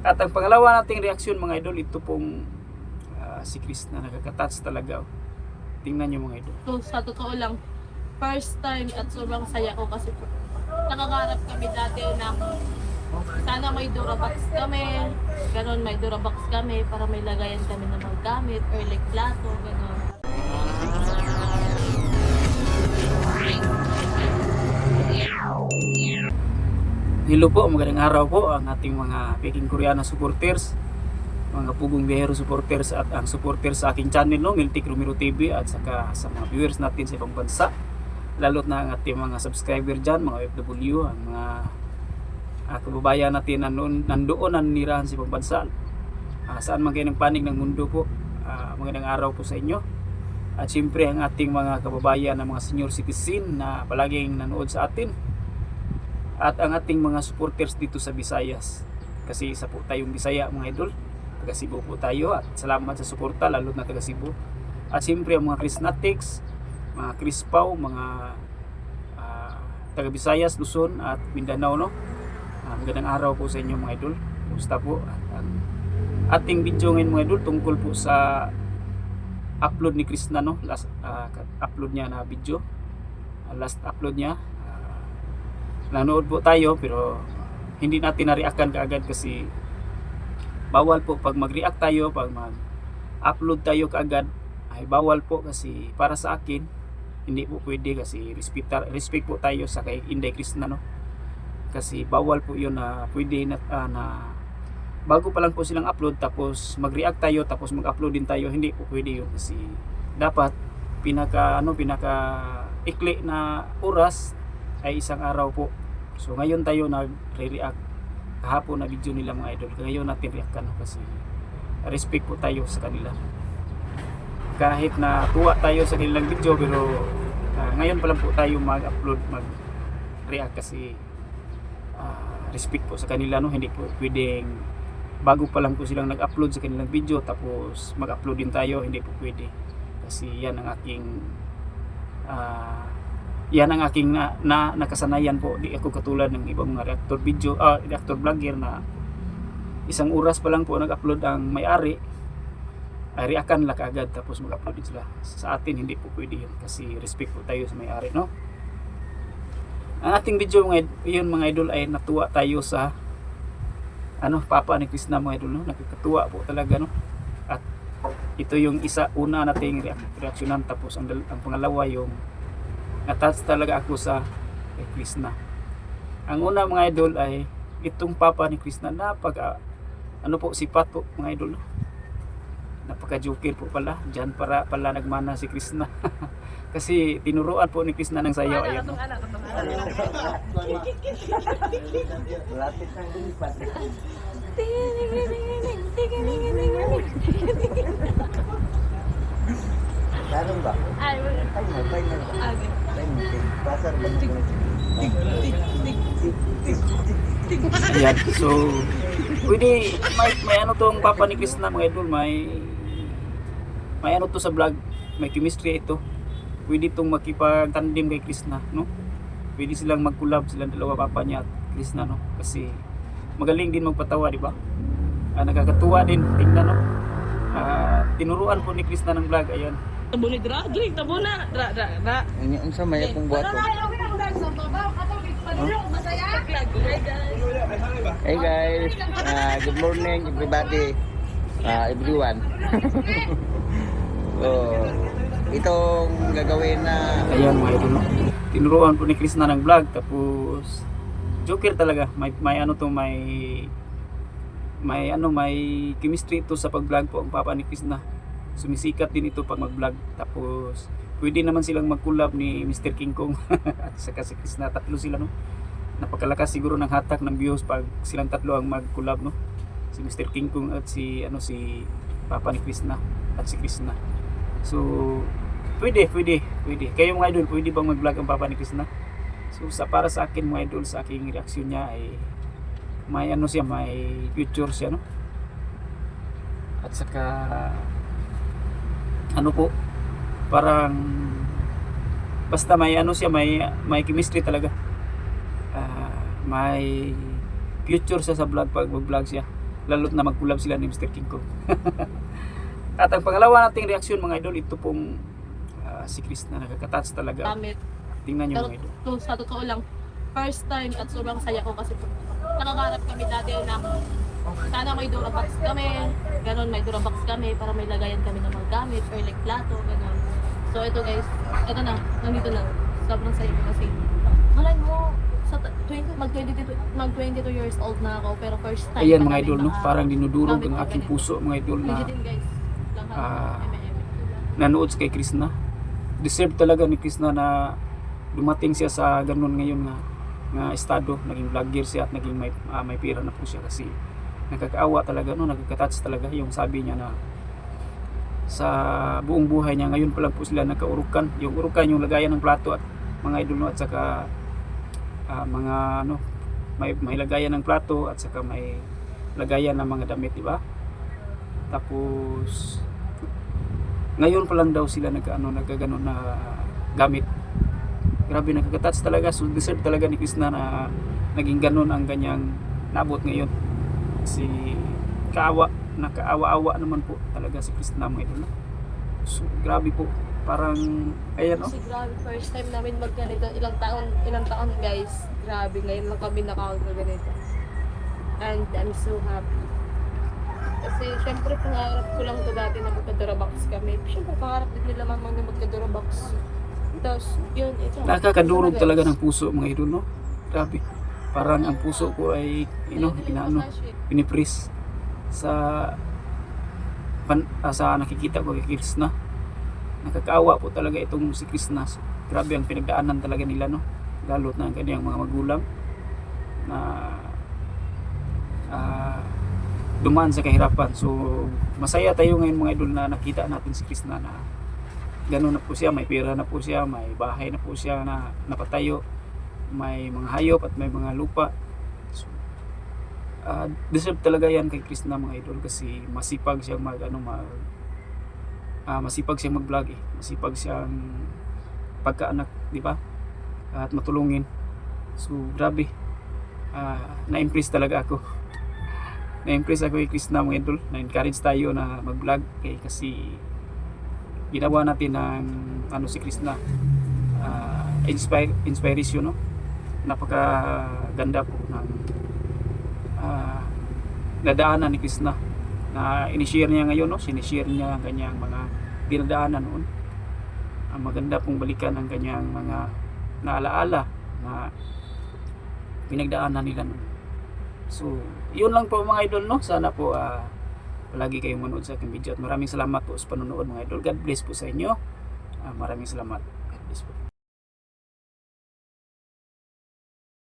At ang pangalawa nating reaksyon mga idol, ito pong si Krishna, nakaka-touch talaga. Tingnan nyo mga idol. So, sa totoo lang, first time at sobrang saya ko kasi nakakarap kami dati na sana may Durabox kami, ganun, may Durabox kami para may lagayan kami ng mga gamit or like plato, ganun. Hello po, magandang araw po ang ating mga Peking Koreana supporters, mga Pugong Biyahero supporters at ang supporters sa aking channel, no, Miltik Romero TV, at saka sa mga viewers natin sa ibang bansa, lalo't na ang ating mga subscriber dyan, mga OFW, ang mga kababayan natin na nandoon nanirahan sa ibang bansa, saan man kayo ng panig ng mundo po. Magandang araw po sa inyo. At siyempre ang ating mga kababayan na mga senior citizen na palaging nanood sa atin, at ang ating mga supporters dito sa Visayas, kasi isa po tayong Bisaya mga idol, taga Cebu po tayo, at salamat sa suporta lalo na taga Cebu. At siyempre ang mga Krisnatics, mga Krispaw, mga taga Visayas, Luzon at Mindanao, no. Magandang araw po sa inyo mga idol. Kumusta po? At ang ating video ngayon mga idol tungkol po sa upload ni Krishna, no, last upload niya na video, last upload niya. Nanood po tayo pero hindi natin na-reactan kaagad kasi bawal po pag mag-react tayo, pag mag-upload tayo kaagad ay bawal po, kasi para sa akin hindi po pwede, kasi respect po tayo sa kay Inday Krishna, no. Kasi bawal po yun na pwede na bago pa lang po silang upload tapos mag-react tayo tapos mag-upload din tayo, hindi po pwede yun, kasi dapat pinaka ikli na oras ay isang araw po. So ngayon tayo nagre-react, kahapon na video nila mga idol, ngayon natin reactan kasi respect po tayo sa kanila. Kahit na tuwa tayo sa kanilang video pero ngayon pa lang po tayo mag-upload, mag-react kasi respect po sa kanila, no. Hindi po pwedeng bago pa lang po silang nag-upload sa kanilang video tapos mag-upload din tayo, hindi po pwede, kasi yan ang aking nakasanayan po. Di ako katulad ng ibang mga reactor vlogger na isang oras pa lang po nag-upload ang may-ari, ay reactan lang agad tapos mag-upload din sila. Sa atin hindi po pwede yun kasi respect po tayo sa may-ari, no. Ang ating video ngayon mga idol ay natuwa tayo sa papa ni Krishna mga idol, no. Nakakatuwa po talaga, no. At ito yung una nating reaksyonan, tapos ang pangalawa yung attached talaga ako sa Krishna. Ang una mga idol ay itong papa ni Krishna, sipat po mga idol, no? Napaka-joker po pala. Diyan pala nagmana si Krishna. Kasi tinuruan po ni Krishna ng sayaw. Ayan, no? Lapit ng lipat. Darong ba? Ay, Pasar ba? Ayan. So pwede may tong papa ni Krishna mga idol, may to sa vlog, may chemistry ito. Pwede tong makipag-tandem kay Krishna, no. Pwede silang mag-collab, silang dalawa, papa niya at Krishna, no. Kasi magaling din magpatawa, di ba? Nakakatuwa din tingnan, no. Tinuruan po ni Krishna ng vlog. Ayan. tabuni dra, dili tabuna, dra. Ang unsa may akong buhato. Hey guys, good morning everybody, everyone. Itong gagawin na Ayan mga idol, no. Tinuruan po ni Krishna ng vlog, tapos joker talaga. May chemistry ito sa pag-vlog po ang papa ni Krishna. Sumisikat din ito pag mag-vlog. Tapos pwede naman silang mag-collab ni Mr. King Kong at saka si Krishna. Tatlo sila, no. Napakalakas siguro ng hatak ng views pag silang tatlo ang mag-collab, no. Si Mr. King Kong at si papa ni Krishna at si Krishna. So pwede. Kayo mga idol, pwede bang mag-vlog ang papa ni Krishna? So para sa akin mga idol, sa aking reaksyon niya ay may future siya, no. At saka parang basta may may chemistry talaga. May future siya sa vlog pag mag-vlog siya. lalo't na mag-collab sila ni Mr. King Kong. At ang pangalawa nating reaksyon mga idol, ito pong si Krishna, nakaka-touch talaga. Gamit. Tingnan nyo Pero mga idol. sa totoo lang, first time at sobrang saya ko kasi nakakarap kami dati na sana may Durabox kami, ganun, may Durabox kami para may lagayan kami ng mga gamit or like plato, ganun. So ito guys, ito na, nandito na. Sobrang saya ko kasi malay mo, mag-22 years old na ako pero first time Ayan pa mga namin idol, no? Parang dinudurog gamit ang ng aking ganito. puso mga idol na Legit din guys. Lahat Ah, M&M. nanood kay Krishna. Deserve talaga ni Krishna na dumating siya sa ganun ngayon nga estado. Naging vlogger siya at naging may pera na po siya kasi nakakaawa talaga, no? Nakaka-touch talaga yung sabi niya na sa buong buhay niya ngayon pa lang po sila nagkaurukan. Yung urukan, yung lagayan ng plato at mga idol, no? At saka mga ano, may lagayan ng plato at saka may lagayan ng mga damit, di ba? Tapos ngayon pa lang daw sila nagkaganon na gamit. Grabe, nakaka-touch talaga. So deserve talaga ni Krishna na naging ganon ang kanyang nabot ngayon. Kasi nakaawa-awa naman po talaga si Krishna mga idol. So grabe po. Parang ayan, no? Kasi grabe, first time namin magganito. Ilang taon guys. Grabe, ngayon lang kami ganito. And I'm so happy. Kasi syempre pangarap ko lang ito dati na magka-Durabox kami. Syempre pangarap din nila mamang na magka-Durabox. Tapos yun, ito. Nakakadurog Ito na, talaga guys. ng puso mga idol, no? Grabe. Parang ang puso ko ay pinipris sa sa nakikita ko kay Krishna. Nakakaawa po talaga itong si Krishna. Grabe ang pinagdaanan talaga nila, no? Lalo na ang kanyang mga magulang na dumaan sa kahirapan. So masaya tayo ngayon mga idol na nakita natin si Krishna na gano'n na po siya, may pera na po siya, may bahay na po siya na napatayo, may mga hayop at may mga lupa. So, deserve talaga yan kay Krishna mga idol kasi masipag siyang masipag siyang mag-vlog eh. Masipag siyang pagkaanak, di ba? At matulungin. So grabe. Na-impress talaga ako. Na-impress ako kay Krishna mga idol. Na-encourage tayo na mag-vlog kasi ginawa natin ng si Krishna inspiration, no? Napakaganda po ng nadaanan ni Krishna na inishare niya ngayon, no? Sinishare niya ang kanyang mga dinadaanan noon. Ang maganda pong balikan ang kanyang mga naalaala na pinagdaanan nila noon. So yun lang po mga idol, no? Sana po palagi kayong manood sa aking video at maraming salamat po sa panonood mga idol. God bless po sa inyo. Maraming salamat. God bless po.